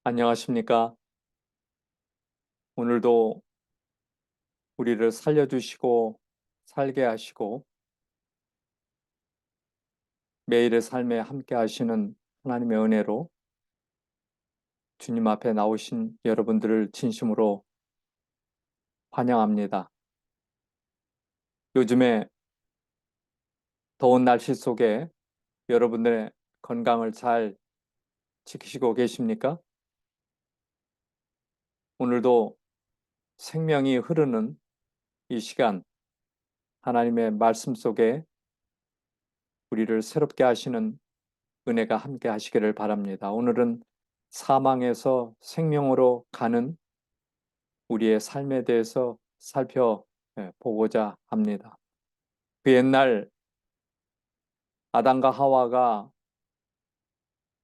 안녕하십니까? 오늘도 우리를 살려주시고 살게 하시고 매일의 삶에 함께 하시는 하나님의 은혜로 주님 앞에 나오신 여러분들을 진심으로 환영합니다. 요즘에 더운 날씨 속에 여러분들의 건강을 잘 지키시고 계십니까? 오늘도 생명이 흐르는 이 시간 하나님의 말씀 속에 우리를 새롭게 하시는 은혜가 함께 하시기를 바랍니다. 오늘은 사망에서 생명으로 가는 우리의 삶에 대해서 살펴보고자 합니다. 그 옛날 아담과 하와가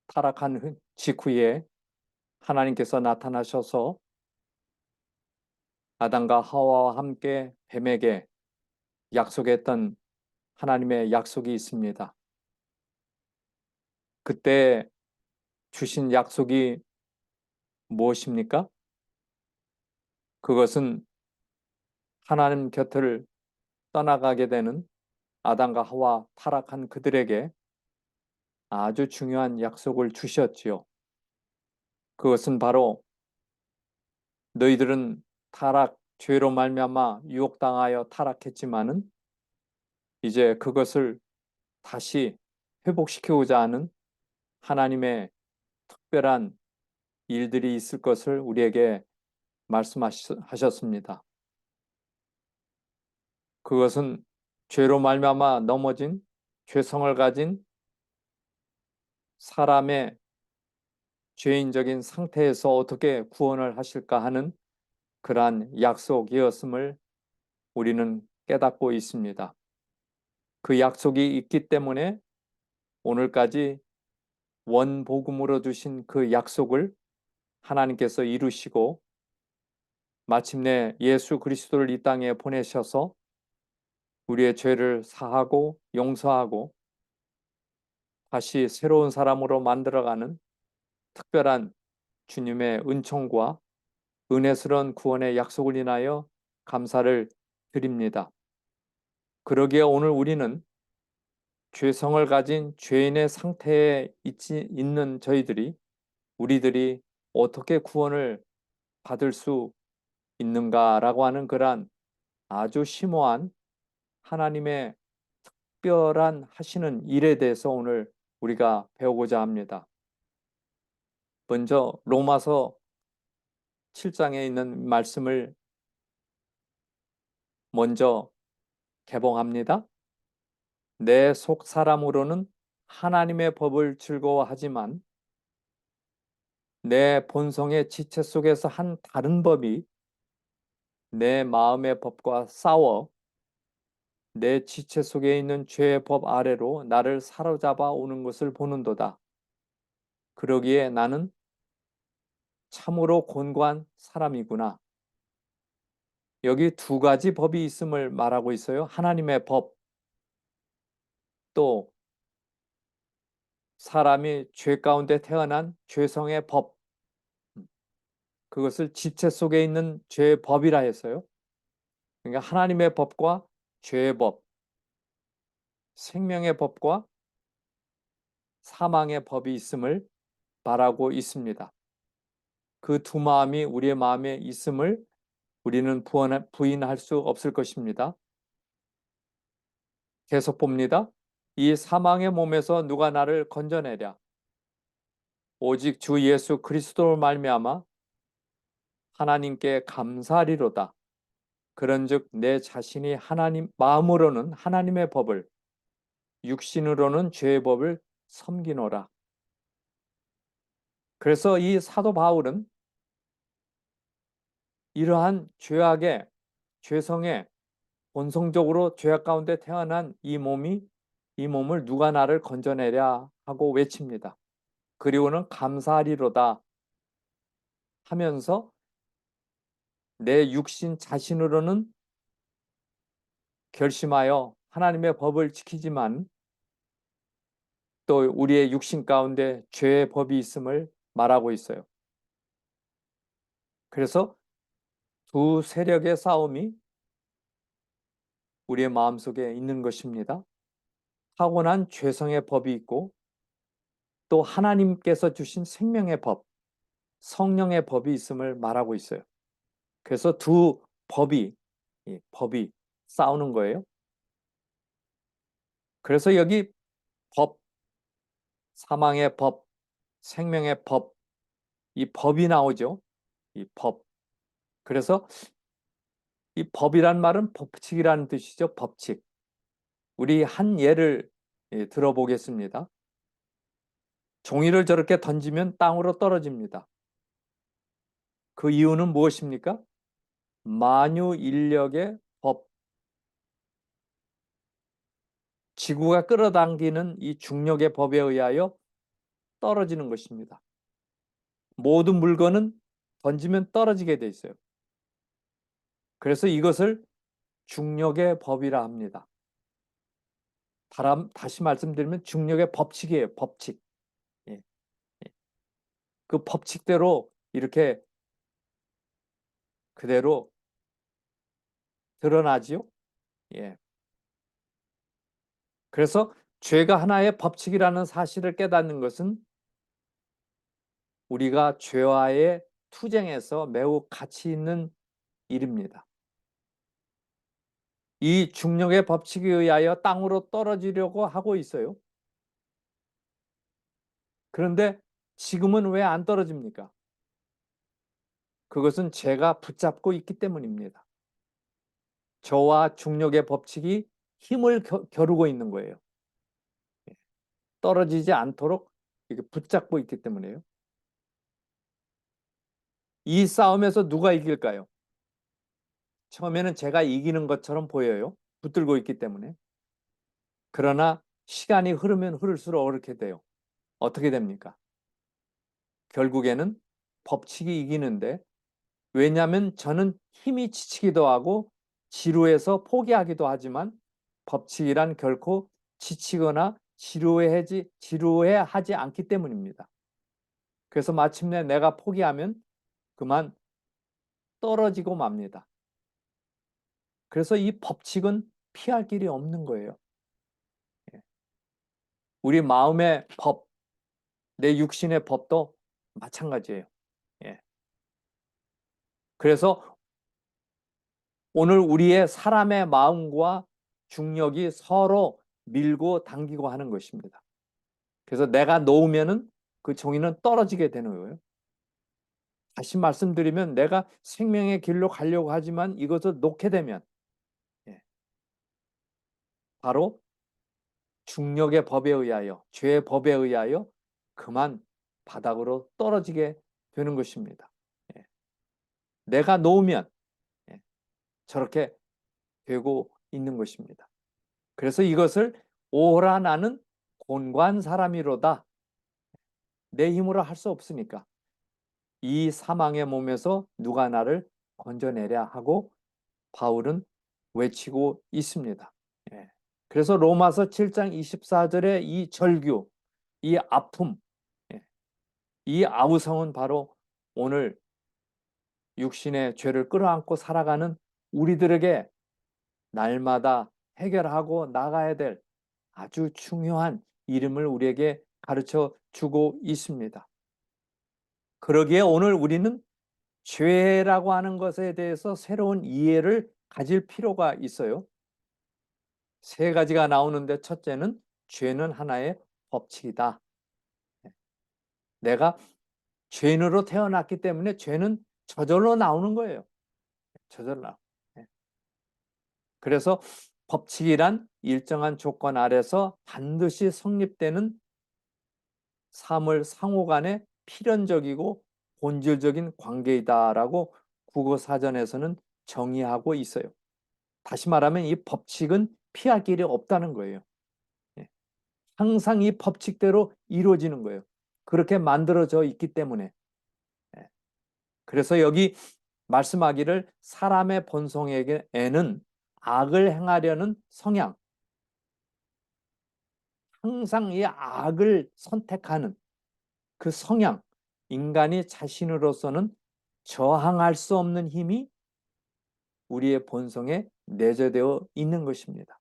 타락한 직후에 하나님께서 나타나셔서 아담과 하와와 함께 뱀에게 약속했던 하나님의 약속이 있습니다. 그때 주신 약속이 무엇입니까? 그것은 하나님 곁을 떠나가게 되는 아담과 하와 타락한 그들에게 아주 중요한 약속을 주셨지요. 그것은 바로 너희들은 죄로 말미암아 유혹당하여 타락했지만은 이제 그것을 다시 회복시키고자 하는 하나님의 특별한 일들이 있을 것을 우리에게 말씀하셨습니다. 그것은 죄로 말미암아 넘어진 죄성을 가진 사람의 죄인적인 상태에서 어떻게 구원을 하실까 하는 그러한 약속이었음을 우리는 깨닫고 있습니다. 그 약속이 있기 때문에 오늘까지 원복음으로 주신 그 약속을 하나님께서 이루시고 마침내 예수 그리스도를 이 땅에 보내셔서 우리의 죄를 사하고 용서하고 다시 새로운 사람으로 만들어가는 특별한 주님의 은총과 은혜스러운 구원의 약속을 인하여 감사를 드립니다. 그러기에 오늘 우리는 죄성을 가진 죄인의 상태에 있는 우리들이 어떻게 구원을 받을 수 있는가라고 하는 그러한 아주 심오한 하나님의 특별한 하시는 일에 대해서 오늘 우리가 배우고자 합니다. 먼저 로마서 7장에 있는 말씀을 먼저 개봉합니다. 내 속 사람으로는 하나님의 법을 즐거워하지만 내 본성의 지체 속에서 한 다른 법이 내 마음의 법과 싸워 내 지체 속에 있는 죄의 법 아래로 나를 사로잡아 오는 것을 보는도다. 그러기에 나는 참으로 곤고한 사람이구나. 여기 두 가지 법이 있음을 말하고 있어요. 하나님의 법, 또 사람이 죄 가운데 태어난 죄성의 법, 그것을 지체 속에 있는 죄의 법이라 했어요. 그러니까 하나님의 법과 죄의 법, 생명의 법과 사망의 법이 있음을 말하고 있습니다. 그 두 마음이 우리의 마음에 있음을 우리는 부인할 수 없을 것입니다. 계속 봅니다. 이 사망의 몸에서 누가 나를 건져내랴. 오직 주 예수 그리스도로 말미암아 하나님께 감사하리로다. 그런즉 내 자신이 하나님 마음으로는 하나님의 법을 육신으로는 죄의 법을 섬기노라. 그래서 이 사도 바울은 이러한 죄성의 본성적으로 죄악 가운데 태어난 이 몸을 누가 나를 건져내랴 하고 외칩니다. 그리고는 감사하리로다 하면서 내 육신 자신으로는 결심하여 하나님의 법을 지키지만 또 우리의 육신 가운데 죄의 법이 있음을 말하고 있어요. 그래서 두 세력의 싸움이 우리의 마음속에 있는 것입니다. 타고난 죄성의 법이 있고 또 하나님께서 주신 생명의 법, 성령의 법이 있음을 말하고 있어요. 그래서 두 법이 싸우는 거예요. 그래서 여기 법, 사망의 법, 생명의 법, 이 법이 나오죠. 이 법. 그래서 이 법이란 말은 법칙이라는 뜻이죠. 법칙. 우리 한 예를 들어보겠습니다. 종이를 저렇게 던지면 땅으로 떨어집니다. 그 이유는 무엇입니까? 만유인력의 법, 지구가 끌어당기는 이 중력의 법에 의하여 떨어지는 것입니다. 모든 물건은 던지면 떨어지게 돼 있어요. 그래서 이것을 중력의 법이라 합니다. 다시 말씀드리면 중력의 법칙이에요. 법칙. 예, 예. 그 법칙대로 이렇게 그대로 드러나지요. 예. 그래서 죄가 하나의 법칙이라는 사실을 깨닫는 것은 우리가 죄와의 투쟁에서 매우 가치 있는 일입니다. 이 중력의 법칙에 의하여 땅으로 떨어지려고 하고 있어요. 그런데 지금은 왜 안 떨어집니까? 그것은 죄가 붙잡고 있기 때문입니다. 저와 중력의 법칙이 힘을 겨루고 있는 거예요. 떨어지지 않도록 이렇게 붙잡고 있기 때문에요. 이 싸움에서 누가 이길까요? 처음에는 제가 이기는 것처럼 보여요. 붙들고 있기 때문에. 그러나 시간이 흐르면 흐를수록 어렵게 돼요. 어떻게 됩니까? 결국에는 법칙이 이기는데, 왜냐하면 저는 힘이 지치기도 하고 지루해서 포기하기도 하지만 법칙이란 결코 지치거나 지루해하지 않기 때문입니다. 그래서 마침내 내가 포기하면 그만 떨어지고 맙니다. 그래서 이 법칙은 피할 길이 없는 거예요. 우리 마음의 법, 내 육신의 법도 마찬가지예요. 예. 그래서 오늘 우리의 사람의 마음과 중력이 서로 밀고 당기고 하는 것입니다. 그래서 내가 놓으면은 그 종이는 떨어지게 되는 거예요. 다시 말씀드리면 내가 생명의 길로 가려고 하지만 이것을 놓게 되면 바로 중력의 법에 의하여, 죄의 법에 의하여 그만 바닥으로 떨어지게 되는 것입니다. 내가 놓으면 저렇게 되고 있는 것입니다. 그래서 이것을 오라 나는 곤고한 사람이로다. 내 힘으로 할 수 없으니까 이 사망의 몸에서 누가 나를 건져내랴 하고 바울은 외치고 있습니다. 그래서 로마서 7장 24절의 이 절규, 이 아픔, 이 아우성은 바로 오늘 육신의 죄를 끌어안고 살아가는 우리들에게 날마다 해결하고 나가야 될 아주 중요한 이름을 우리에게 가르쳐 주고 있습니다. 그러기에 오늘 우리는 죄라고 하는 것에 대해서 새로운 이해를 가질 필요가 있어요. 세 가지가 나오는데 첫째는 죄는 하나의 법칙이다. 내가 죄인으로 태어났기 때문에 죄는 저절로 나오는 거예요. 저절로 나와. 그래서 법칙이란 일정한 조건 아래서 반드시 성립되는 삶을 상호간에 필연적이고 본질적인 관계이다라고 국어사전에서는 정의하고 있어요. 다시 말하면 이 법칙은 피할 길이 없다는 거예요. 항상 이 법칙대로 이루어지는 거예요. 그렇게 만들어져 있기 때문에. 그래서 여기 말씀하기를 사람의 본성에는 악을 행하려는 성향, 항상 이 악을 선택하는 그 성향, 인간이 자신으로서는 저항할 수 없는 힘이 우리의 본성에 내재되어 있는 것입니다.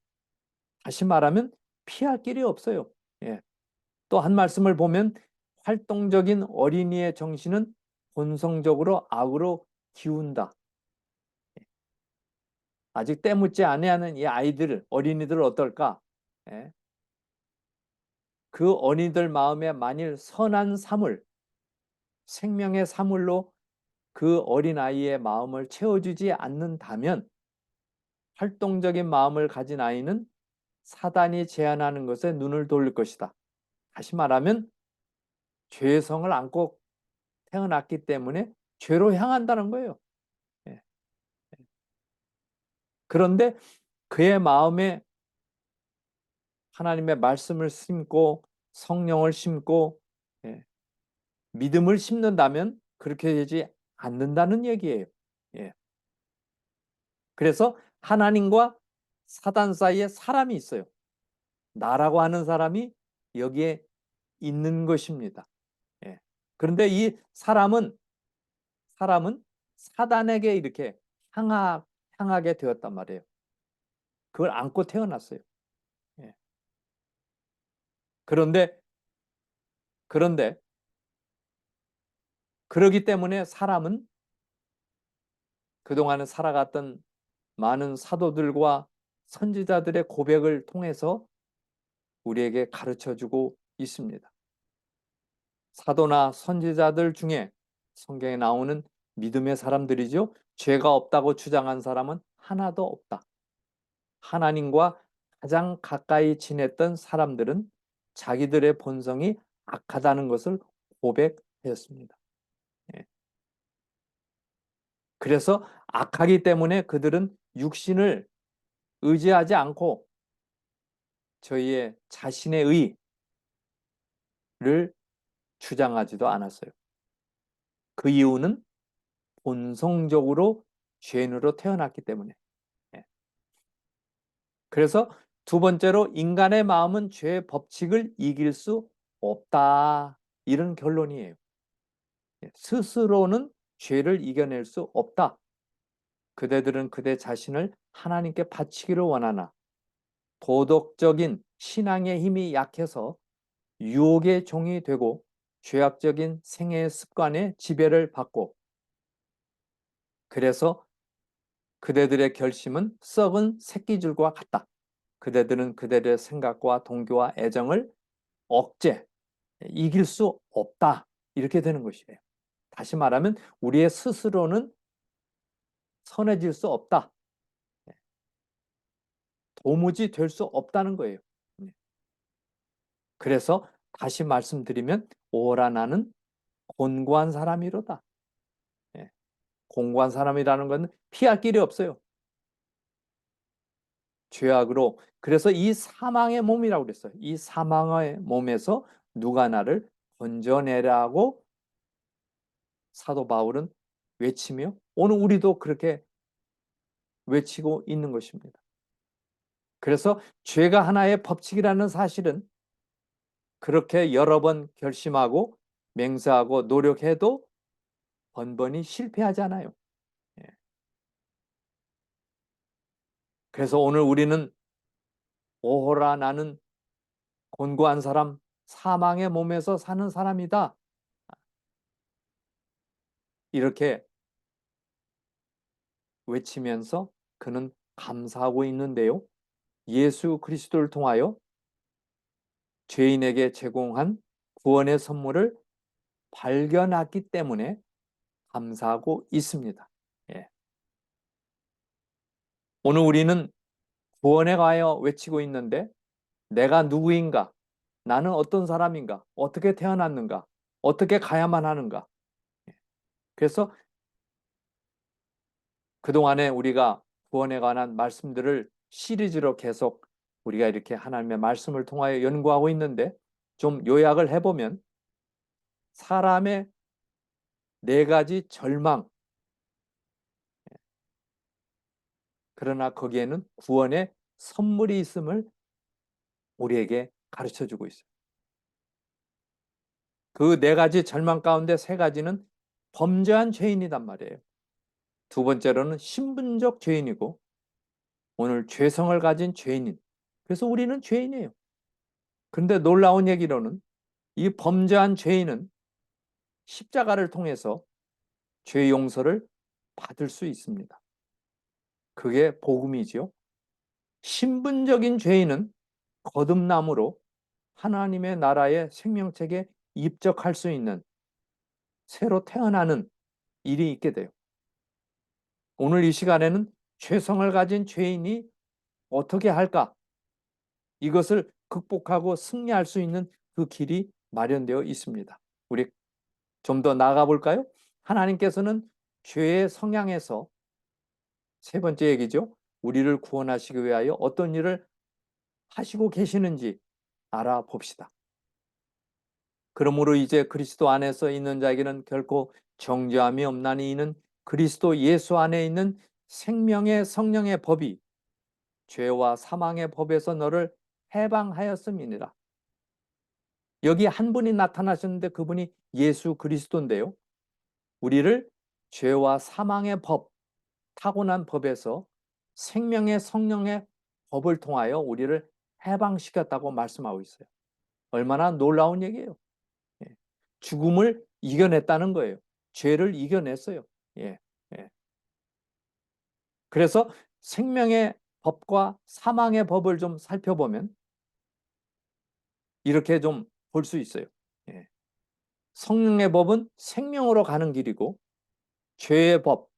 다시 말하면 피할 길이 없어요. 예. 또 한 말씀을 보면 활동적인 어린이의 정신은 본성적으로 악으로 기운다. 아직 때묻지 아니하는 이 아이들, 어린이들 어떨까? 예. 그 어린이들 마음에 만일 선한 사물, 생명의 사물로 그 어린아이의 마음을 채워주지 않는다면 활동적인 마음을 가진 아이는 사단이 제안하는 것에 눈을 돌릴 것이다. 다시 말하면 죄성을 안고 태어났기 때문에 죄로 향한다는 거예요. 예. 그런데 그의 마음에 하나님의 말씀을 심고 성령을 심고 예, 믿음을 심는다면 그렇게 되지 않는다는 얘기예요. 예. 그래서 하나님과 사단 사이에 사람이 있어요. 나라고 하는 사람이 여기에 있는 것입니다. 예. 그런데 이 사람은 사단에게 이렇게 향하게 되었단 말이에요. 그걸 안고 태어났어요. 예. 그런데 그러기 때문에 사람은 그동안에 살아갔던 많은 사도들과 선지자들의 고백을 통해서 우리에게 가르쳐주고 있습니다. 사도나 선지자들 중에 성경에 나오는 믿음의 사람들이죠. 죄가 없다고 주장한 사람은 하나도 없다. 하나님과 가장 가까이 지냈던 사람들은 자기들의 본성이 악하다는 것을 고백하였습니다. 예. 그래서 악하기 때문에 그들은 육신을 의지하지 않고 저희의 자신의 의를 주장하지도 않았어요. 그 이유는 본성적으로 죄인으로 태어났기 때문에. 예. 그래서 두 번째로 인간의 마음은 죄의 법칙을 이길 수 없다. 이런 결론이에요. 예. 스스로는 죄를 이겨낼 수 없다. 그대들은 그대 자신을 하나님께 바치기를 원하나 도덕적인 신앙의 힘이 약해서 유혹의 종이 되고 죄악적인 생애 습관의 지배를 받고 그래서 그대들의 결심은 썩은 새끼줄과 같다. 그대들은 그대들의 생각과 동교와 애정을 억제, 이길 수 없다. 이렇게 되는 것이에요. 다시 말하면 우리의 스스로는 선해질 수 없다. 도무지 될 수 없다는 거예요. 그래서 다시 말씀드리면 오라 나는 곤고한 사람이로다. 곤고한 사람이라는 건 피할 길이 없어요. 죄악으로. 그래서 이 사망의 몸이라고 그랬어요. 이 사망의 몸에서 누가 나를 건져내라고 사도 바울은 외치며 오늘 우리도 그렇게 외치고 있는 것입니다. 그래서 죄가 하나의 법칙이라는 사실은 그렇게 여러 번 결심하고 맹세하고 노력해도 번번이 실패하잖아요. 예. 그래서 오늘 우리는 오호라 나는 곤고한 사람, 사망의 몸에서 사는 사람이다. 이렇게 외치면서 그는 감사하고 있는데요. 예수 그리스도를 통하여 죄인에게 제공한 구원의 선물을 발견했기 때문에 감사하고 있습니다. 예. 오늘 우리는 구원에 관하여 외치고 있는데 내가 누구인가? 나는 어떤 사람인가? 어떻게 태어났는가? 어떻게 가야만 하는가? 그래서 그동안에 우리가 구원에 관한 말씀들을 시리즈로 계속 우리가 이렇게 하나님의 말씀을 통하여 연구하고 있는데 좀 요약을 해보면 사람의 네 가지 절망, 그러나 거기에는 구원의 선물이 있음을 우리에게 가르쳐 주고 있어요. 그 네 가지 절망 가운데 세 가지는 범죄한 죄인이단 말이에요. 두 번째로는 신분적 죄인이고, 오늘 죄성을 가진 죄인인. 그래서 우리는 죄인이에요. 그런데 놀라운 얘기로는 이 범죄한 죄인은 십자가를 통해서 죄 용서를 받을 수 있습니다. 그게 복음이지요. 신분적인 죄인은 거듭남으로 하나님의 나라의 생명책에 입적할 수 있는 새로 태어나는 일이 있게 돼요. 오늘 이 시간에는 죄성을 가진 죄인이 어떻게 할까? 이것을 극복하고 승리할 수 있는 그 길이 마련되어 있습니다. 우리 좀 더 나아가 볼까요? 하나님께서는 죄의 성향에서 세 번째 얘기죠. 우리를 구원하시기 위하여 어떤 일을 하시고 계시는지 알아봅시다. 그러므로 이제 그리스도 안에서 있는 자에게는 결코 정죄함이 없나니 이는 그리스도 예수 안에 있는 생명의 성령의 법이 죄와 사망의 법에서 너를 해방하였음이니라. 여기 한 분이 나타나셨는데 그분이 예수 그리스도인데요. 우리를 죄와 사망의 법, 타고난 법에서 생명의 성령의 법을 통하여 우리를 해방시켰다고 말씀하고 있어요. 얼마나 놀라운 얘기예요. 예. 죽음을 이겨냈다는 거예요. 죄를 이겨냈어요. 예. 예. 그래서 생명의 법과 사망의 법을 좀 살펴보면 이렇게 좀 볼 수 있어요. 예. 성령의 법은 생명으로 가는 길이고 죄의 법,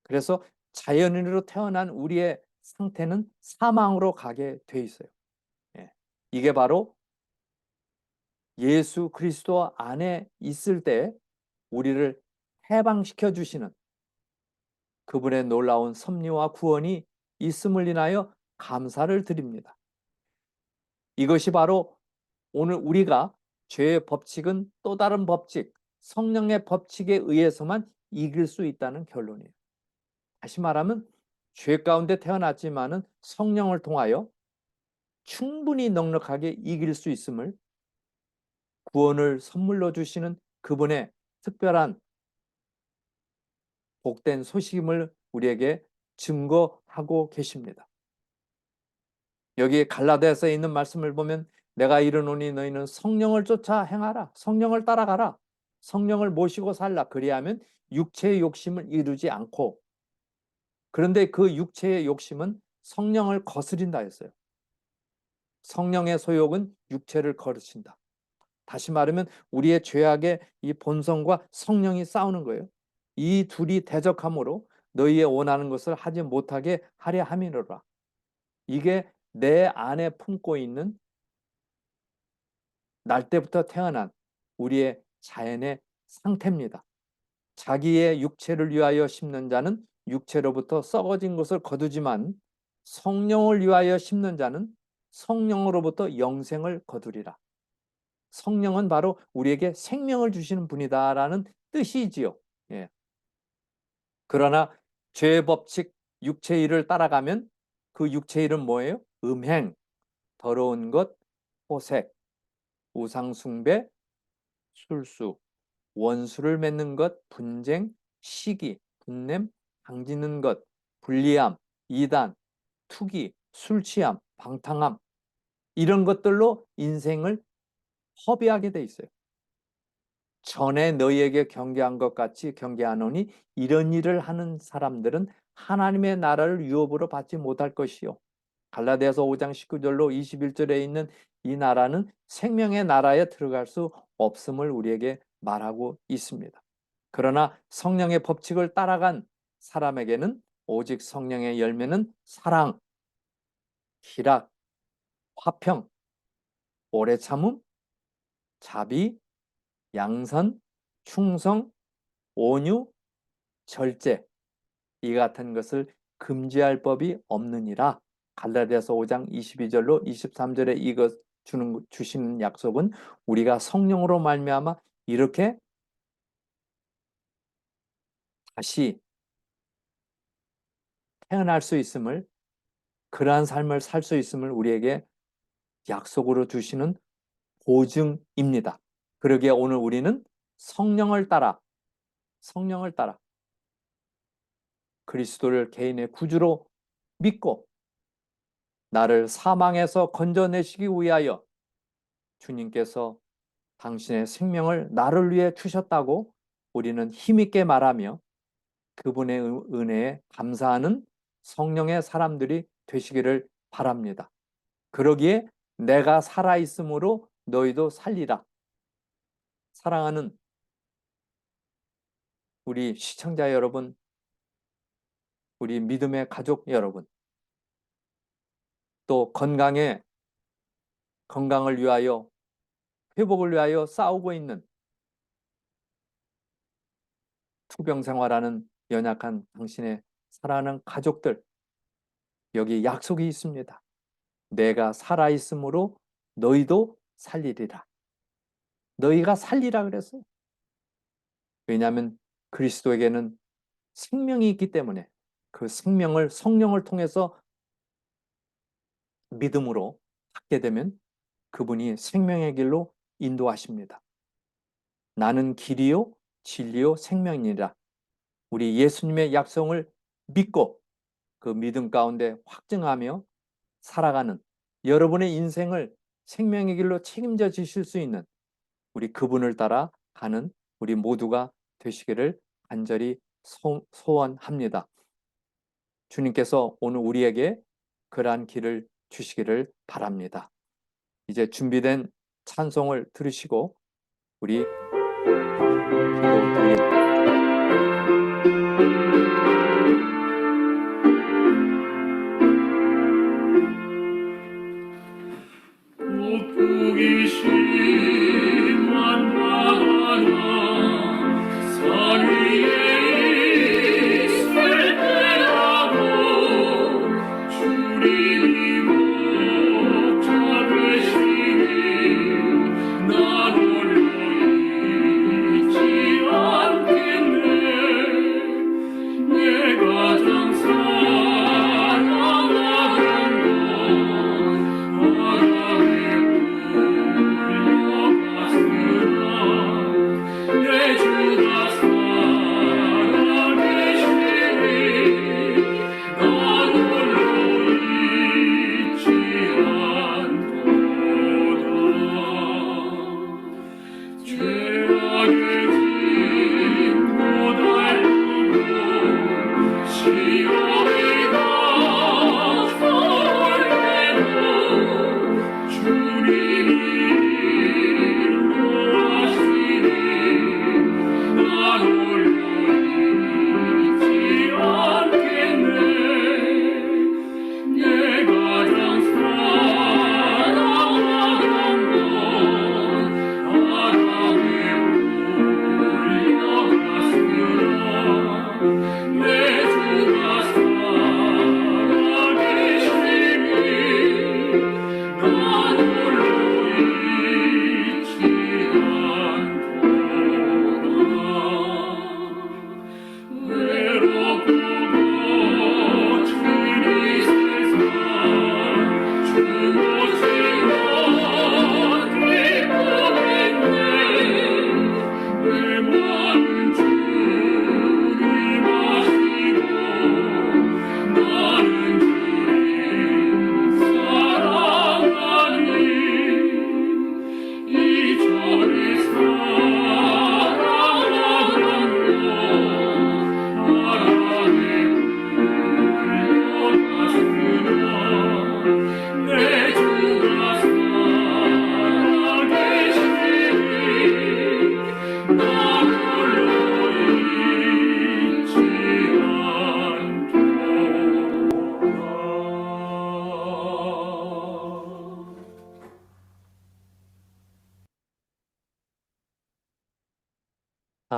그래서 자연인으로 태어난 우리의 상태는 사망으로 가게 돼 있어요. 예. 이게 바로 예수 그리스도 안에 있을 때 우리를 해방시켜 주시는 그분의 놀라운 섭리와 구원이 있음을 인하여 감사를 드립니다. 이것이 바로 오늘 우리가 죄의 법칙은 또 다른 법칙, 성령의 법칙에 의해서만 이길 수 있다는 결론이에요. 다시 말하면 죄 가운데 태어났지만은 성령을 통하여 충분히 넉넉하게 이길 수 있음을 구원을 선물로 주시는 그분의 특별한 복된 소식임을 우리에게 증거하고 계십니다. 여기 갈라디아서에 있는 말씀을 보면 내가 이르노니 너희는 성령을 쫓아 행하라. 성령을 따라가라. 성령을 모시고 살라. 그리하면 육체의 욕심을 이루지 않고, 그런데 그 육체의 욕심은 성령을 거스린다 했어요. 성령의 소욕은 육체를 거르신다. 다시 말하면 우리의 죄악의 이 본성과 성령이 싸우는 거예요. 이 둘이 대적함으로 너희의 원하는 것을 하지 못하게 하려 함이로라. 이게 내 안에 품고 있는 날 때부터 태어난 우리의 자연의 상태입니다. 자기의 육체를 위하여 심는 자는 육체로부터 썩어진 것을 거두지만 성령을 위하여 심는 자는 성령으로부터 영생을 거두리라. 성령은 바로 우리에게 생명을 주시는 분이다라는 뜻이지요. 예. 그러나 죄의 법칙 육체의 일을 따라가면 그 육체의 일은 뭐예요? 음행, 더러운 것, 호색, 우상숭배, 술수, 원수를 맺는 것, 분쟁, 시기, 분냄, 당짓는 것, 불리함, 이단, 투기, 술취함, 방탕함, 이런 것들로 인생을 허비하게 돼 있어요. 전에 너희에게 경계한 것 같이 경계하노니 이런 일을 하는 사람들은 하나님의 나라를 유업으로 받지 못할 것이요. 갈라디아서 5장 19절로 21절에 있는 이 나라는 생명의 나라에 들어갈 수 없음을 우리에게 말하고 있습니다. 그러나 성령의 법칙을 따라간 사람에게는 오직 성령의 열매는 사랑, 희락, 화평, 오래 참음, 자비, 양선, 충성, 온유, 절제, 이 같은 것을 금지할 법이 없느니라. 갈라디아서 5장 22절로 23절에 이것 주시는 약속은 우리가 성령으로 말미암아 이렇게 다시 태어날 수 있음을, 그러한 삶을 살 수 있음을 우리에게 약속으로 주시는 보증입니다. 그러기에 오늘 우리는 성령을 따라 그리스도를 개인의 구주로 믿고 나를 사망에서 건져내시기 위하여 주님께서 당신의 생명을 나를 위해 주셨다고 우리는 힘있게 말하며 그분의 은혜에 감사하는 성령의 사람들이 되시기를 바랍니다. 그러기에 내가 살아있으므로 너희도 살리라. 사랑하는 우리 시청자 여러분, 우리 믿음의 가족 여러분, 또 건강을 위하여 회복을 위하여 싸우고 있는 투병 생활하는 연약한 당신의 사랑하는 가족들, 여기 약속이 있습니다. 내가 살아있으므로 너희도 살리리라. 너희가 살리라 그랬어요. 왜냐하면 그리스도에게는 생명이 있기 때문에 그 생명을 성령을 통해서 믿음으로 받게 되면 그분이 생명의 길로 인도하십니다. 나는 길이요 진리요 생명이니라. 우리 예수님의 약속을 믿고 그 믿음 가운데 확증하며 살아가는 여러분의 인생을 생명의 길로 책임져 주실 수 있는 우리 그분을 따라 가는 우리 모두가 되시기를 간절히 소원합니다. 주님께서 오늘 우리에게 그러한 길을 주시기를 바랍니다. 이제 준비된 찬송을 들으시고 우리 기도드립니다.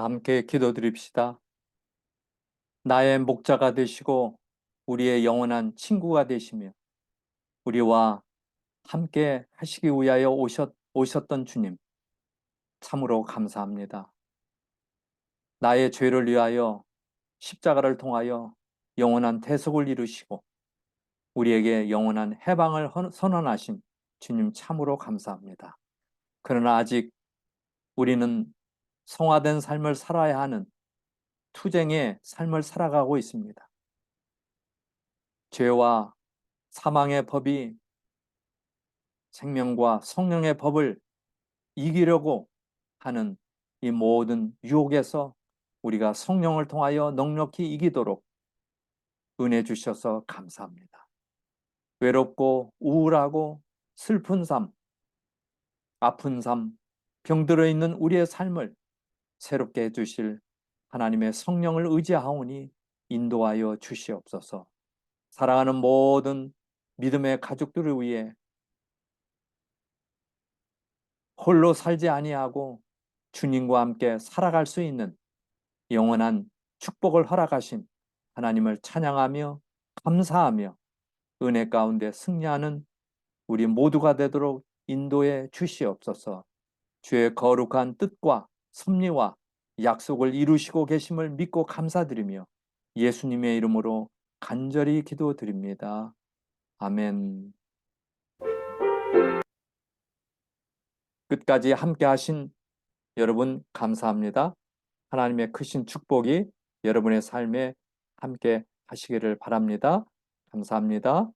함께 기도드립시다. 나의 목자가 되시고 우리의 영원한 친구가 되시며 우리와 함께 하시기 위하여 오셨던 주님, 참으로 감사합니다. 나의 죄를 위하여 십자가를 통하여 영원한 대속을 이루시고 우리에게 영원한 해방을 선언하신 주님 참으로 감사합니다. 그러나 아직 우리는 성화된 삶을 살아야 하는 투쟁의 삶을 살아가고 있습니다. 죄와 사망의 법이 생명과 성령의 법을 이기려고 하는 이 모든 유혹에서 우리가 성령을 통하여 넉넉히 이기도록 은혜 주셔서 감사합니다. 외롭고 우울하고 슬픈 삶, 아픈 삶, 병들어 있는 우리의 삶을 새롭게 해주실 하나님의 성령을 의지하오니 인도하여 주시옵소서. 사랑하는 모든 믿음의 가족들을 위해 홀로 살지 아니하고 주님과 함께 살아갈 수 있는 영원한 축복을 허락하신 하나님을 찬양하며 감사하며 은혜 가운데 승리하는 우리 모두가 되도록 인도해 주시옵소서. 주의 거룩한 뜻과 섭리와 약속을 이루시고 계심을 믿고 감사드리며 예수님의 이름으로 간절히 기도드립니다. 아멘. 끝까지 함께 하신 여러분 감사합니다. 하나님의 크신 축복이 여러분의 삶에 함께 하시기를 바랍니다. 감사합니다.